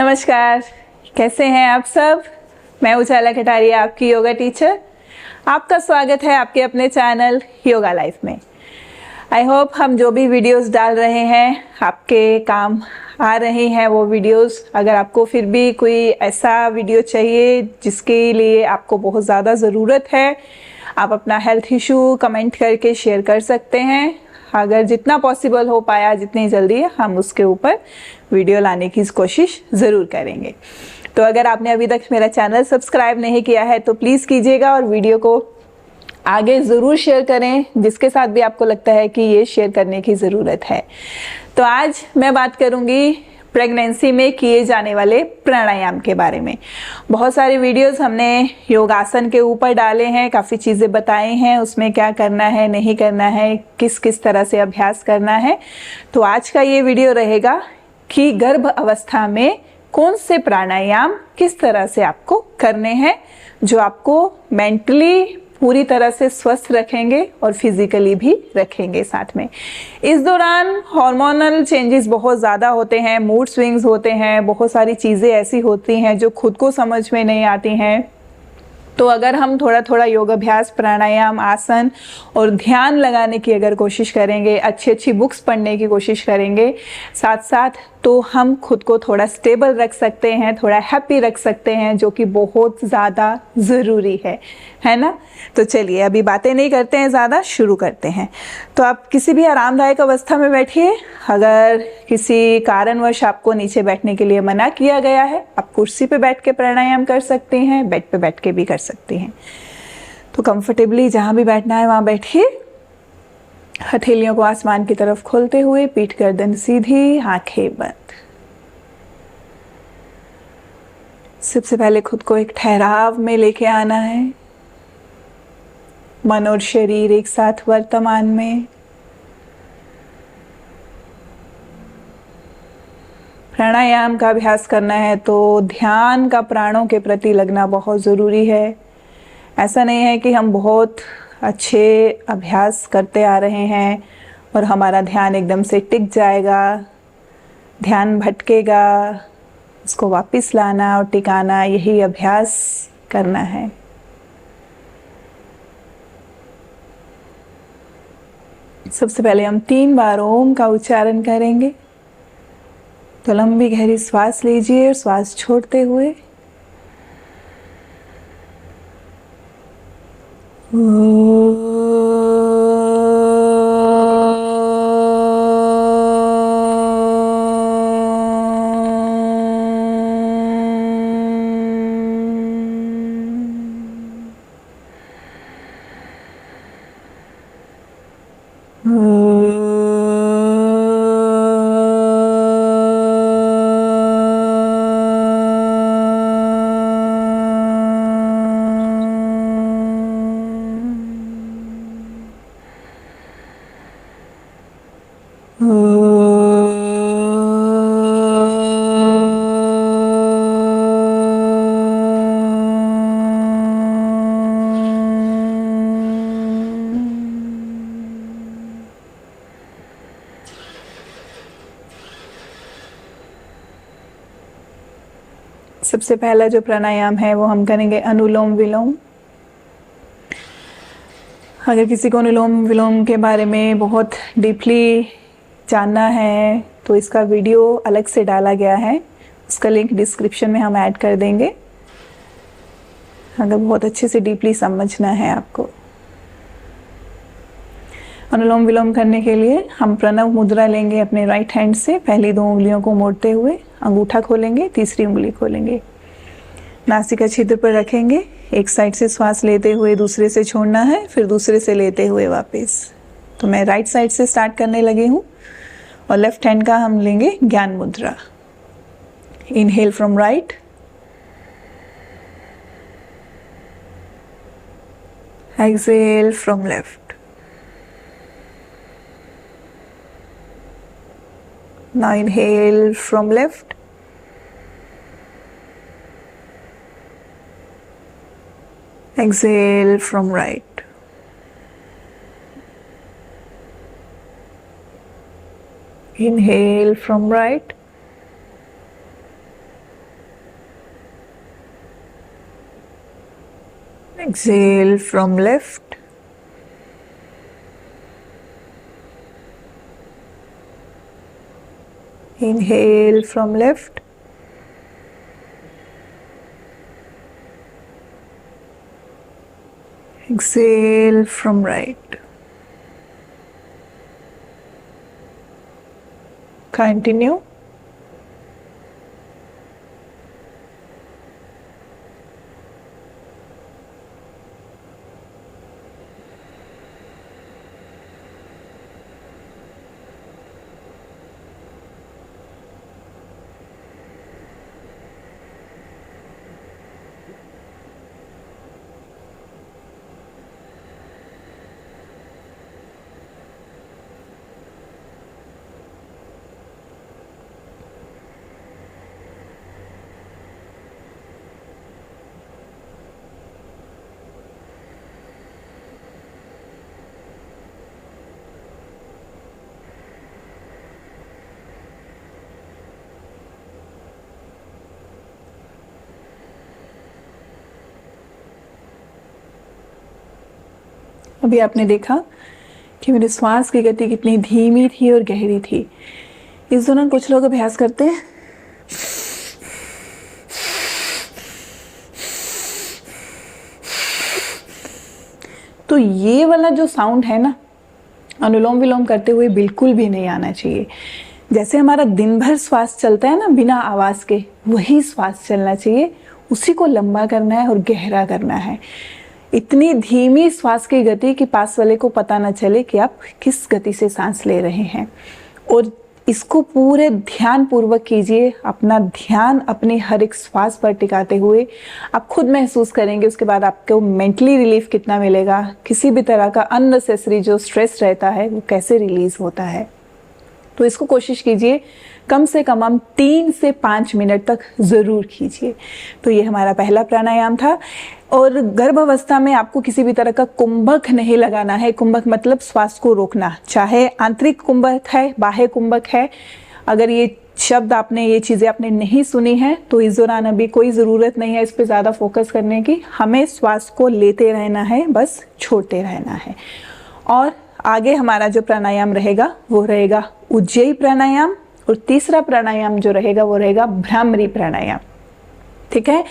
नमस्कार, कैसे हैं आप सब। मैं उजाला कटारिया, आपकी योगा टीचर। आपका स्वागत है आपके अपने चैनल योगा लाइफ में। आई होप हम जो भी वीडियोस डाल रहे हैं आपके काम आ रहे हैं वो वीडियोस। अगर आपको फिर भी कोई ऐसा वीडियो चाहिए जिसके लिए आपको बहुत ज़्यादा ज़रूरत है, आप अपना हेल्थ इशू कमेंट करके शेयर कर सकते हैं। अगर जितना पॉसिबल हो पाया जितनी जल्दी हम उसके ऊपर वीडियो लाने की कोशिश ज़रूर करेंगे। तो अगर आपने अभी तक मेरा चैनल सब्सक्राइब नहीं किया है तो प्लीज़ कीजिएगा और वीडियो को आगे ज़रूर शेयर करें जिसके साथ भी आपको लगता है कि ये शेयर करने की ज़रूरत है। तो आज मैं बात करूँगी प्रेगनेंसी में किए जाने वाले प्राणायाम के बारे में। बहुत सारे वीडियोस हमने योगासन के ऊपर डाले हैं, काफ़ी चीज़ें बताई हैं उसमें क्या करना है नहीं करना है, किस किस तरह से अभ्यास करना है। तो आज का ये वीडियो रहेगा कि गर्भ अवस्था में कौन से प्राणायाम किस तरह से आपको करने हैं जो आपको मेंटली पूरी तरह से स्वस्थ रखेंगे और फिजिकली भी रखेंगे साथ में। इस दौरान हार्मोनल चेंजेस बहुत ज़्यादा होते हैं, मूड स्विंग्स होते हैं, बहुत सारी चीज़ें ऐसी होती हैं जो खुद को समझ में नहीं आती हैं। तो अगर हम थोड़ा थोड़ा योग अभ्यास, प्राणायाम, आसन और ध्यान लगाने की अगर कोशिश करेंगे, अच्छी अच्छी बुक्स पढ़ने की कोशिश करेंगे साथ साथ, तो हम खुद को थोड़ा स्टेबल रख सकते हैं, थोड़ा हैप्पी रख सकते हैं, जो कि बहुत ज़्यादा ज़रूरी है ना। तो चलिए अभी बातें नहीं करते हैं ज़्यादा, शुरू करते हैं। तो आप किसी भी आरामदायक अवस्था में बैठिए। अगर किसी कारणवश आपको नीचे बैठने के लिए मना किया गया है, आप कुर्सी पे बैठ के प्राणायाम कर सकते हैं, बेड पे बैठ के भी कर सकते हैं। तो कंफर्टेबली जहाँ भी बैठना है वहाँ बैठिए। हथेलियों को आसमान की तरफ खोलते हुए, पीठ गर्दन सीधी, आंखें बंद। सबसे पहले खुद को एक ठहराव में लेके आना है, मन और शरीर एक साथ वर्तमान में। प्राणायाम का अभ्यास करना है तो ध्यान का प्राणों के प्रति लगना बहुत ज़रूरी है। ऐसा नहीं है कि हम बहुत अच्छे अभ्यास करते आ रहे हैं और हमारा ध्यान एकदम से टिक जाएगा, ध्यान भटकेगा, उसको वापस लाना और टिकाना, यही अभ्यास करना है। सबसे पहले हम 3 बार ओम का उच्चारण करेंगे। तो लंबी गहरी श्वास लीजिए और श्वास छोड़ते हुए सबसे पहला जो प्राणायाम है वो हम करेंगे अनुलोम विलोम। अगर किसी को अनुलोम विलोम के बारे में बहुत डीपली जानना है तो इसका वीडियो अलग से डाला गया है, उसका लिंक डिस्क्रिप्शन में हम ऐड कर देंगे अगर बहुत अच्छे से डीपली समझना है आपको। अनुलोम विलोम करने के लिए हम प्रणव मुद्रा लेंगे अपने राइट हैंड से। पहली 2 उंगलियों को मोड़ते हुए अंगूठा खोलेंगे, तीसरी उंगली खोलेंगे, नासिका छिद्र पर रखेंगे। एक साइड से श्वास लेते हुए दूसरे से छोड़ना है, फिर दूसरे से लेते हुए वापस। तो मैं राइट साइड से स्टार्ट करने लगी हूँ और लेफ्ट हैंड का हम लेंगे ज्ञान मुद्रा। Inhale from right, exhale from left. Now inhale from left, exhale from right. Inhale from right, Exhale from left. Inhale from left. Exhale from right. Continue. अभी आपने देखा कि मेरे श्वास की गति कितनी धीमी थी और गहरी थी। इस दौरान कुछ लोग अभ्यास करते हैं तो ये वाला जो साउंड है ना, अनुलोम विलोम करते हुए बिल्कुल भी नहीं आना चाहिए। जैसे हमारा दिन भर श्वास चलता है ना बिना आवाज के, वही श्वास चलना चाहिए। उसी को लंबा करना है और गहरा करना है। इतनी धीमी श्वास की गति कि पास वाले को पता न चले कि आप किस गति से सांस ले रहे हैं। और इसको पूरे ध्यान पूर्वक कीजिए। अपना ध्यान अपने हर एक श्वास पर टिकाते हुए आप खुद महसूस करेंगे उसके बाद आपको मेंटली रिलीफ कितना मिलेगा, किसी भी तरह का अननेसेसरी जो स्ट्रेस रहता है वो कैसे रिलीज होता है। तो इसको कोशिश कीजिए कम से कम हम 3 से 5 मिनट तक ज़रूर कीजिए। तो ये हमारा पहला प्राणायाम था। और गर्भावस्था में आपको किसी भी तरह का कुंभक नहीं लगाना है। कुंभक मतलब श्वास को रोकना, चाहे आंतरिक कुंभक है, बाह्य कुंभक है। अगर ये शब्द आपने, ये चीज़ें आपने नहीं सुनी है तो इस दौरान अभी कोई ज़रूरत नहीं है इस पर ज़्यादा फोकस करने की। हमें श्वास को लेते रहना है, बस छोड़ते रहना है। और आगे हमारा जो प्राणायाम रहेगा वो रहेगा उज्जयी प्राणायाम। और तीसरा प्राणायाम जो रहेगा वो रहेगा भ्रामरी प्राणायाम। ठीक है।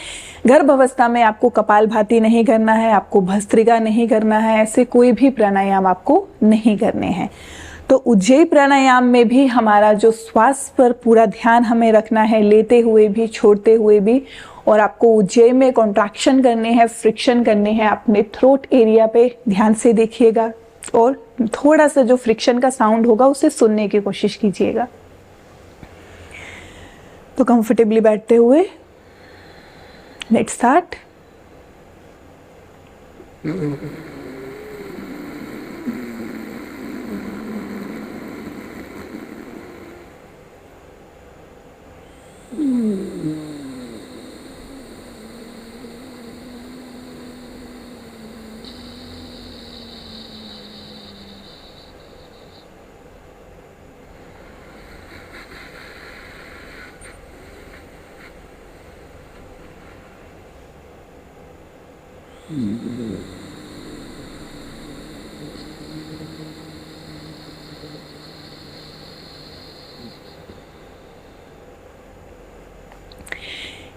गर्भावस्था में आपको कपालभाति नहीं करना है, आपको भस्त्रिका नहीं करना है, ऐसे कोई भी प्राणायाम आपको नहीं करने हैं। तो उज्जयी प्राणायाम में भी हमारा जो श्वास पर पूरा ध्यान हमें रखना है, लेते हुए भी छोड़ते हुए भी। और आपको उज्जयी में कॉन्ट्रैक्शन करने हैं, फ्रिक्शन करने हैं अपने थ्रोट एरिया पे। ध्यान से देखिएगा और थोड़ा सा जो फ्रिक्शन का साउंड होगा उसे सुनने की कोशिश कीजिएगा। तो कंफर्टेबली बैठते हुए लेट्स स्टार्ट।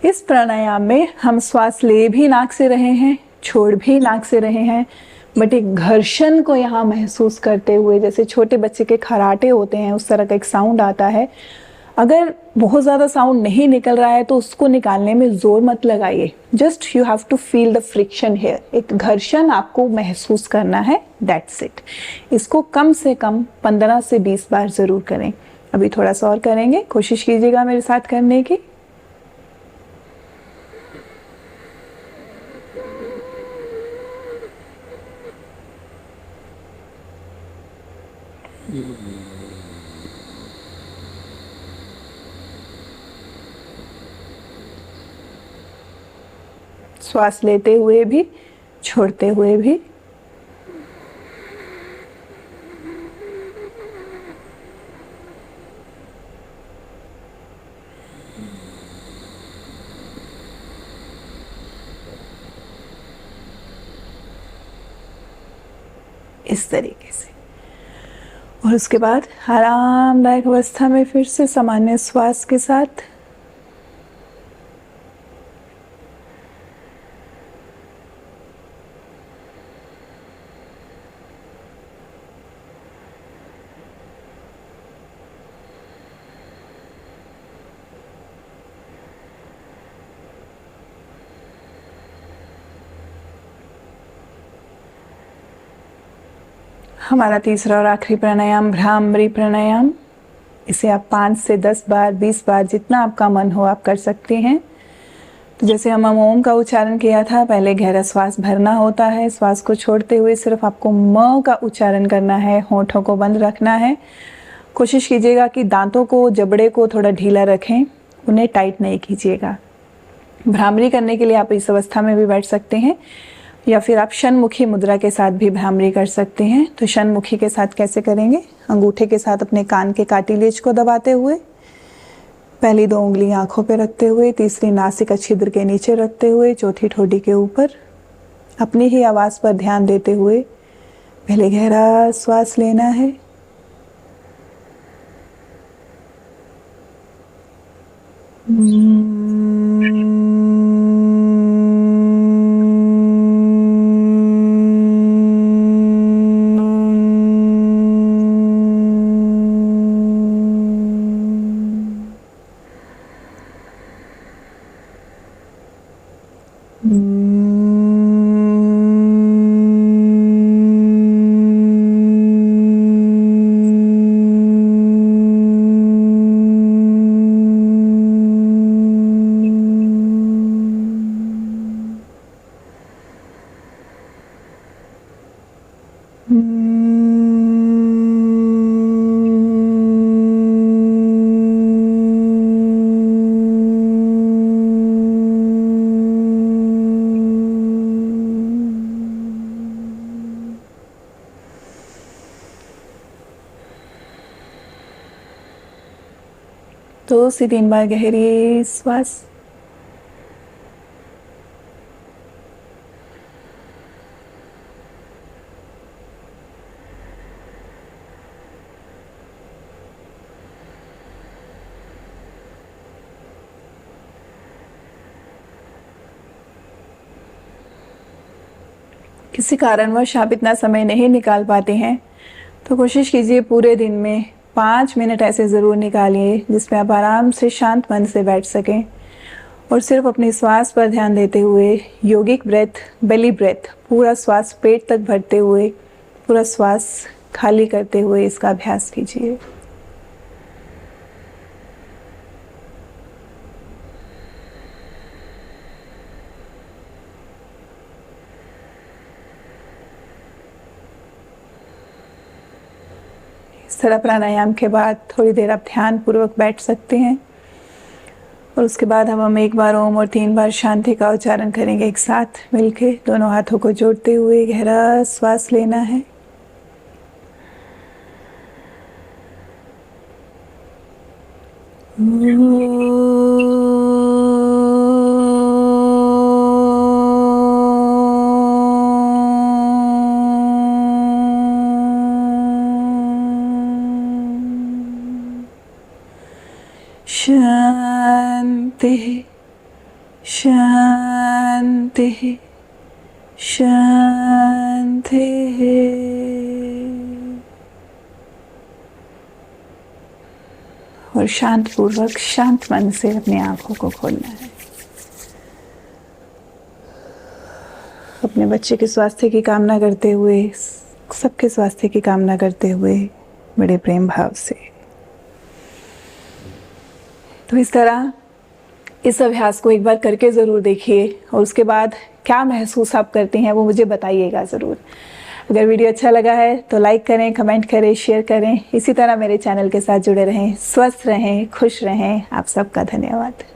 इस प्राणायाम में हम श्वास ले भी नाक से रहे हैं, छोड़ भी नाक से रहे हैं, बट एक घर्षण को यहाँ महसूस करते हुए, जैसे छोटे बच्चे के खराटे होते हैं उस तरह का एक साउंड आता है। अगर बहुत ज़्यादा साउंड नहीं निकल रहा है तो उसको निकालने में जोर मत लगाइए। Just you have to feel the friction here. एक घर्षण आपको महसूस करना है, दैट्स इट। इसको कम से कम 15 से 20 बार ज़रूर करें। अभी थोड़ा सा और करेंगे, कोशिश कीजिएगा मेरे साथ करने की। श्वास लेते हुए भी, छोड़ते हुए भी। इस तरीके से। और उसके बाद आरामदायक अवस्था में फिर से सामान्य श्वास के साथ हमारा तीसरा और आखिरी प्राणायाम भ्रामरी प्राणायाम। इसे आप 5 से 10 बार 20 बार जितना आपका मन हो आप कर सकते हैं। तो जैसे हम ओम का उच्चारण किया था, पहले गहरा श्वास भरना होता है, श्वास को छोड़ते हुए सिर्फ आपको म का उच्चारण करना है, होठों को बंद रखना है। कोशिश कीजिएगा कि दांतों को, जबड़े को थोड़ा ढीला रखें, उन्हें टाइट नहीं कीजिएगा। भ्रामरी करने के लिए आप इस अवस्था में भी बैठ सकते हैं या फिर आप षणमुखी मुद्रा के साथ भी भ्रामरी कर सकते हैं। तो षणमुखी के साथ कैसे करेंगे? अंगूठे के साथ अपने कान के कार्टिलेज को दबाते हुए, पहली 2 उंगली आंखों पे रखते हुए, तीसरी नासिका छिद्र के नीचे रखते हुए, चौथी ठोड़ी के ऊपर, अपनी ही आवाज़ पर ध्यान देते हुए पहले गहरा श्वास लेना है। दो से 3 बार गहरी श्वास। किसी कारणवश आप इतना समय नहीं निकाल पाते हैं तो कोशिश कीजिए पूरे दिन में 5 मिनट ऐसे ज़रूर निकालिए जिसमें आप आराम से शांत मन से बैठ सकें और सिर्फ अपनी श्वास पर ध्यान देते हुए योगिक ब्रेथ, बेली ब्रेथ, पूरा श्वास पेट तक भरते हुए पूरा श्वास खाली करते हुए इसका अभ्यास कीजिए। इस तरह प्राणायाम के बाद थोड़ी देर आप ध्यान पूर्वक बैठ सकते हैं और उसके बाद हम 1 बार ओम और 3 बार शांति का उच्चारण करेंगे एक साथ मिलके। दोनों हाथों को जोड़ते हुए गहरा श्वास लेना है। शांति शांति शांति। और शांत पूर्वक शांत मन से अपनी आंखों को खोलना है। अपने बच्चे के स्वास्थ्य की कामना करते हुए, सबके स्वास्थ्य की कामना करते हुए बड़े प्रेम भाव से। तो इस तरह इस अभ्यास को एक बार करके ज़रूर देखिए और उसके बाद क्या महसूस आप करते हैं वो मुझे बताइएगा ज़रूर। अगर वीडियो अच्छा लगा है तो लाइक करें, कमेंट करें, शेयर करें। इसी तरह मेरे चैनल के साथ जुड़े रहें, स्वस्थ रहें, खुश रहें। आप सबका धन्यवाद।